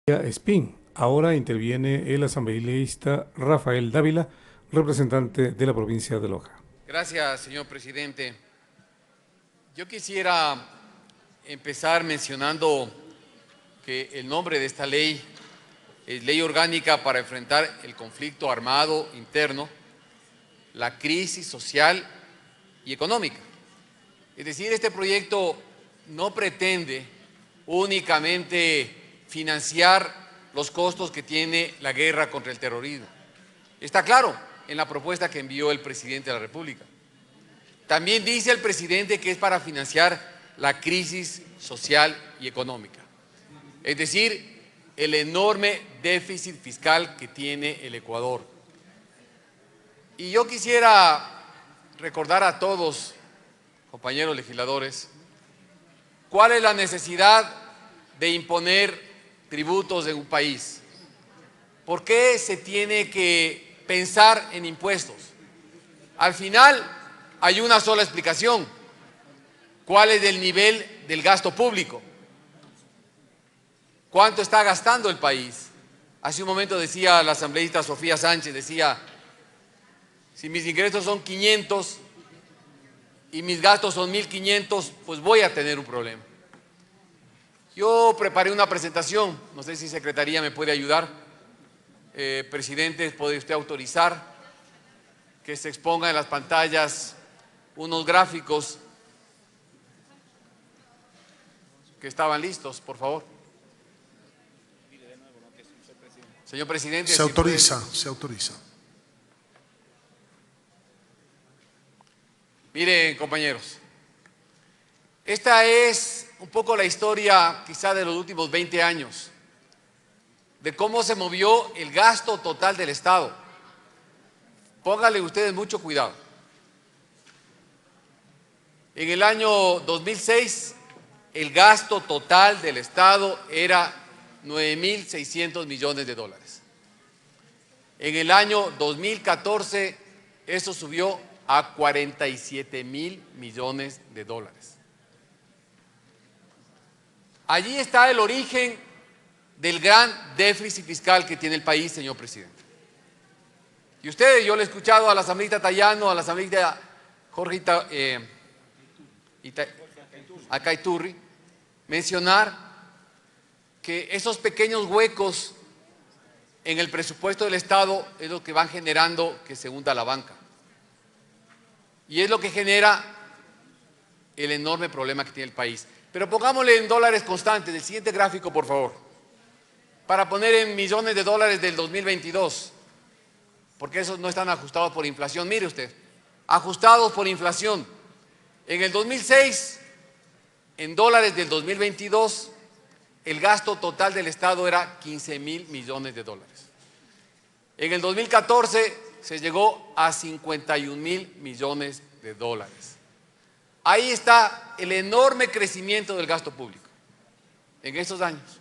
Espín. Ahora interviene el asambleísta Rafael Dávila, representante de la provincia de Loja. Gracias, señor presidente. Yo quisiera empezar mencionando que el nombre de esta ley es Ley Orgánica para enfrentar el conflicto armado interno, la crisis social y económica. Es decir, este proyecto no pretende únicamente financiar los costos que tiene la guerra contra el terrorismo. Está claro en la propuesta que envió el presidente de la República. También dice el presidente que es para financiar la crisis social y económica. Es decir, el enorme déficit fiscal que tiene el Ecuador. Y yo quisiera recordar a todos, compañeros legisladores, cuál es la necesidad de imponer tributos en un país. ¿Por qué se tiene que pensar en impuestos? Al final hay una sola explicación: ¿cuál es el nivel del gasto público? ¿Cuánto está gastando el país? Hace un momento decía la asambleísta Sofía Sánchez, decía, si mis ingresos son 500 y mis gastos son 1.500, pues voy a tener un problema. Yo preparé una presentación, no sé si Secretaría me puede ayudar. Presidente, ¿puede usted autorizar que se expongan en las pantallas unos gráficos que estaban listos, por favor? Señor presidente. Se autoriza, se autoriza. Miren, compañeros, esta es un poco la historia quizá de los últimos 20 años, de cómo se movió el gasto total del Estado. Pónganle ustedes mucho cuidado. En el año 2006, el gasto total del Estado era 9.600 millones de dólares. En el año 2014, eso subió a 47.000 millones de dólares. Allí está el origen del gran déficit fiscal que tiene el país, señor presidente. Y ustedes, yo le he escuchado a la asambleísta Tayano, a la asambleísta Jorge Acaiturri, mencionar que esos pequeños huecos en el presupuesto del Estado es lo que van generando que se hunda la banca. Y es lo que genera el enorme problema que tiene el país. Pero pongámosle en dólares constantes. El siguiente gráfico, por favor. Para poner en millones de dólares del 2022. Porque esos no están ajustados por inflación. Mire usted, ajustados por inflación. En el 2006, en dólares del 2022, el gasto total del Estado era 15.000 millones de dólares. En el 2014 se llegó a 51.000 millones de dólares. Ahí está el enorme crecimiento del gasto público en estos años.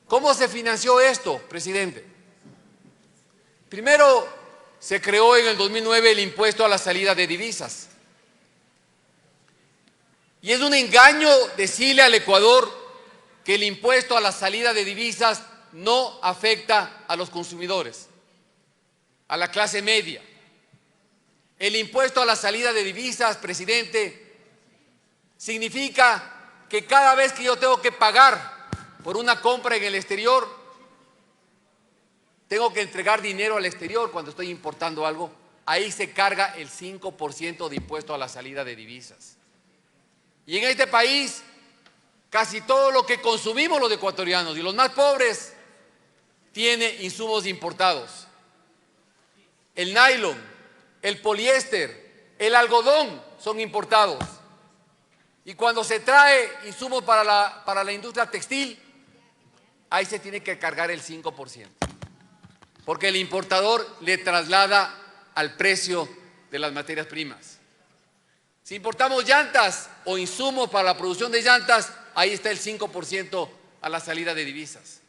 ¿Cómo se financió esto, presidente? Primero, se creó en el 2009 el impuesto a la salida de divisas. Y es un engaño decirle al Ecuador que el impuesto a la salida de divisas no afecta a los consumidores, a la clase media. El impuesto a la salida de divisas, presidente, significa que cada vez que yo tengo que pagar por una compra en el exterior, tengo que entregar dinero al exterior cuando estoy importando algo, ahí se carga el 5% de impuesto a la salida de divisas. Y en este país, casi todo lo que consumimos los ecuatorianos y los más pobres tiene insumos importados. El nylon, el poliéster, el algodón son importados. Y cuando se trae insumos para la industria textil, ahí se tiene que cargar el 5%. Porque el importador le traslada al precio de las materias primas. Si importamos llantas o insumos para la producción de llantas, ahí está el 5% a la salida de divisas.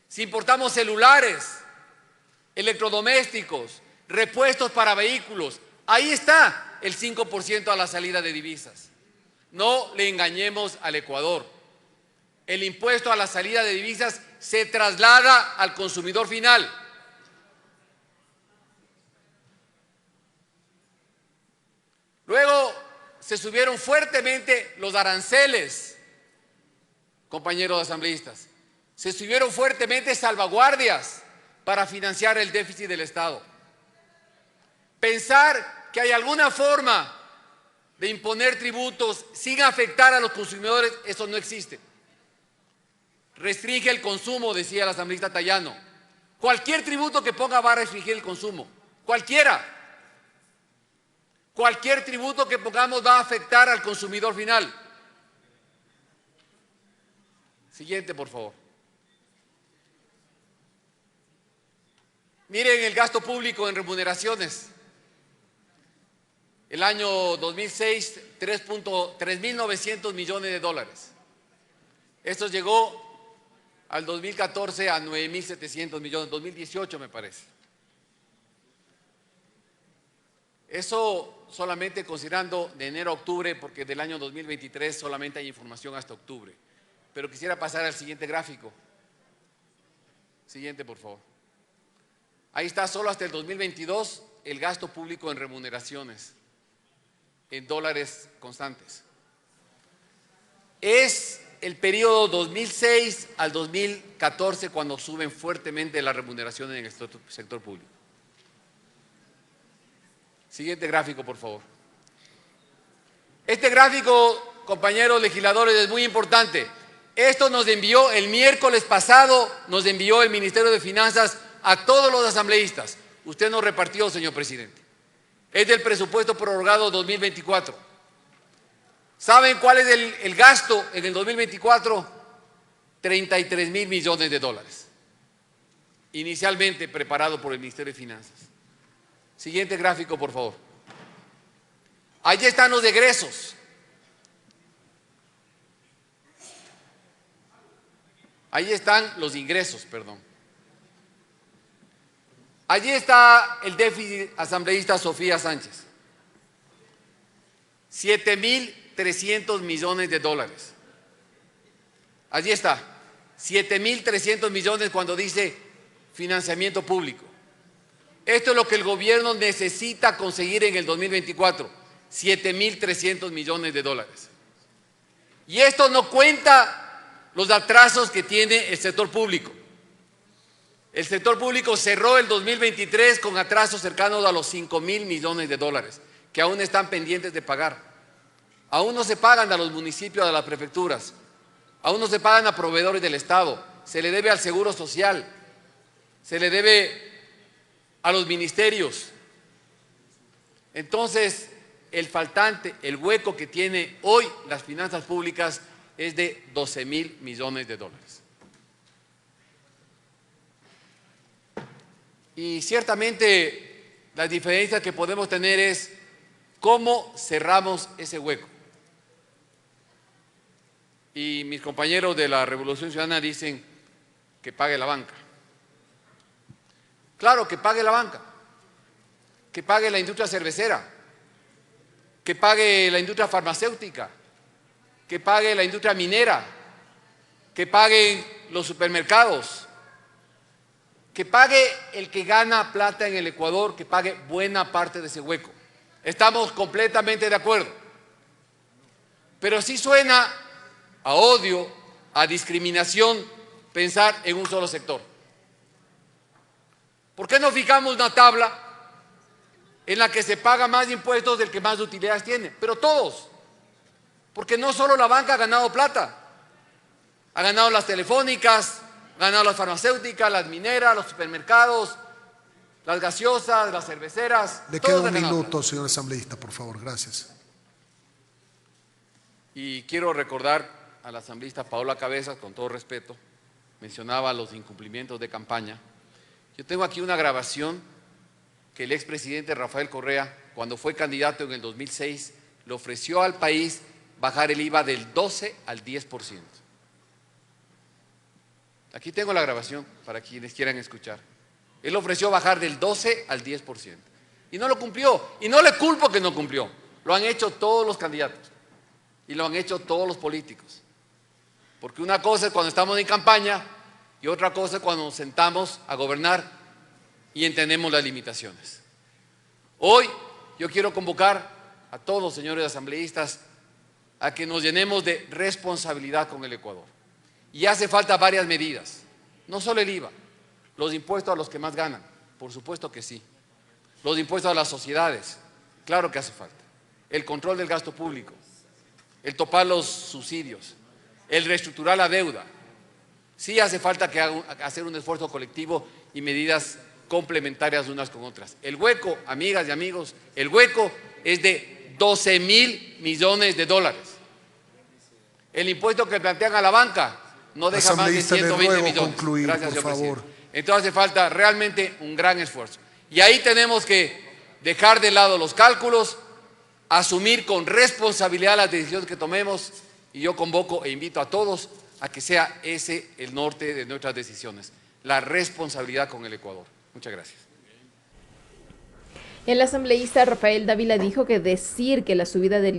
Si importamos celulares, electrodomésticos, repuestos para vehículos, ahí está el 5% a la salida de divisas. No le engañemos al Ecuador. el impuesto a la salida de divisas se traslada al consumidor final. Luego se subieron fuertemente los aranceles, compañeros asambleístas. Se subieron fuertemente salvaguardias para financiar el déficit del Estado. Pensar que hay alguna forma de imponer tributos sin afectar a los consumidores, eso no existe. Restringe el consumo, decía el asambleísta Tayano. Cualquier tributo que ponga va a restringir el consumo, cualquiera. Cualquier tributo que pongamos va a afectar al consumidor final. Siguiente, por favor. Miren el gasto público en remuneraciones. El año 2006, 3.900 millones de dólares. Esto llegó al 2014 a 9.700 millones, 2018 me parece. Eso solamente considerando de enero a octubre, porque del año 2023 solamente hay información hasta octubre. Pero quisiera pasar al siguiente gráfico. Siguiente, por favor. Ahí está, solo hasta el 2022, el gasto público en remuneraciones, en dólares constantes. Es el periodo 2006 al 2014 cuando suben fuertemente las remuneraciones en el sector público. Siguiente gráfico, por favor. Este gráfico, compañeros legisladores, es muy importante. Esto nos envió el miércoles pasado, nos envió el Ministerio de Finanzas a todos los asambleístas. Usted nos repartió, señor presidente. Es del presupuesto prorrogado 2024. ¿Saben cuál es el gasto en el 2024? 33.000 millones de dólares. Inicialmente preparado por el Ministerio de Finanzas. Siguiente gráfico, por favor. Allí están los egresos. Ahí están los ingresos, perdón. Allí está el déficit asambleísta Sofía Sánchez. 7.300 millones de dólares. Allí está. 7.300 millones cuando dice financiamiento público. Esto es lo que el gobierno necesita conseguir en el 2024, 7.300 millones de dólares. Y esto no cuenta los atrasos que tiene el sector público. El sector público cerró el 2023 con atrasos cercanos a los 5.000 millones de dólares, que aún están pendientes de pagar. Aún no se pagan a los municipios, a las prefecturas, aún no se pagan a proveedores del Estado, se le debe al Seguro Social, se le debe a los ministerios. Entonces, el faltante, el hueco que tiene hoy las finanzas públicas es de 12.000 millones de dólares. Y ciertamente las diferencias que podemos tener es cómo cerramos ese hueco. Y mis compañeros de la Revolución Ciudadana dicen que pague la banca. Claro, que pague la banca, que pague la industria cervecera, que pague la industria farmacéutica, que pague la industria minera, que paguen los supermercados, que pague el que gana plata en el Ecuador, que pague buena parte de ese hueco. Estamos completamente de acuerdo. Pero sí suena a odio, a discriminación, pensar en un solo sector. ¿Por qué no fijamos una tabla en la que se paga más impuestos del que más utilidades tiene? Pero todos, porque no solo la banca ha ganado plata, ha ganado las telefónicas, ha ganado las farmacéuticas, las mineras, los supermercados, las gaseosas, las cerveceras. Le queda un minuto, señor asambleísta, por favor, gracias. Y quiero recordar a la asambleísta Paola Cabezas, con todo respeto, mencionaba los incumplimientos de campaña. Yo tengo aquí una grabación que el expresidente Rafael Correa, cuando fue candidato en el 2006, le ofreció al país bajar el IVA del 12 al 10%. Aquí tengo la grabación para quienes quieran escuchar. Él ofreció bajar del 12 al 10%. Y no lo cumplió. Y no le culpo que no cumplió. Lo han hecho todos los candidatos. Y lo han hecho todos los políticos. Porque una cosa es cuando estamos en campaña y otra cosa es cuando nos sentamos a gobernar y entendemos las limitaciones. Hoy yo quiero convocar a todos, señores asambleístas, a que nos llenemos de responsabilidad con el Ecuador. Y hace falta varias medidas, no solo el IVA, los impuestos a los que más ganan, por supuesto que sí. Los impuestos a las sociedades, claro que hace falta. El control del gasto público, el topar los subsidios, el reestructurar la deuda. Sí hace falta hacer un esfuerzo colectivo y medidas complementarias unas con otras. El hueco, amigas y amigos, el hueco es de 12.000 millones de dólares. El impuesto que plantean a la banca no deja más de 120 millones. Concluir, Gracias, por señor favor. presidente. Entonces hace falta realmente un gran esfuerzo. Y ahí tenemos que dejar de lado los cálculos, asumir con responsabilidad las decisiones que tomemos, y yo convoco e invito a todos a que sea ese el norte de nuestras decisiones, la responsabilidad con el Ecuador. Muchas gracias. El asambleísta Rafael Dávila dijo que decir que la subida del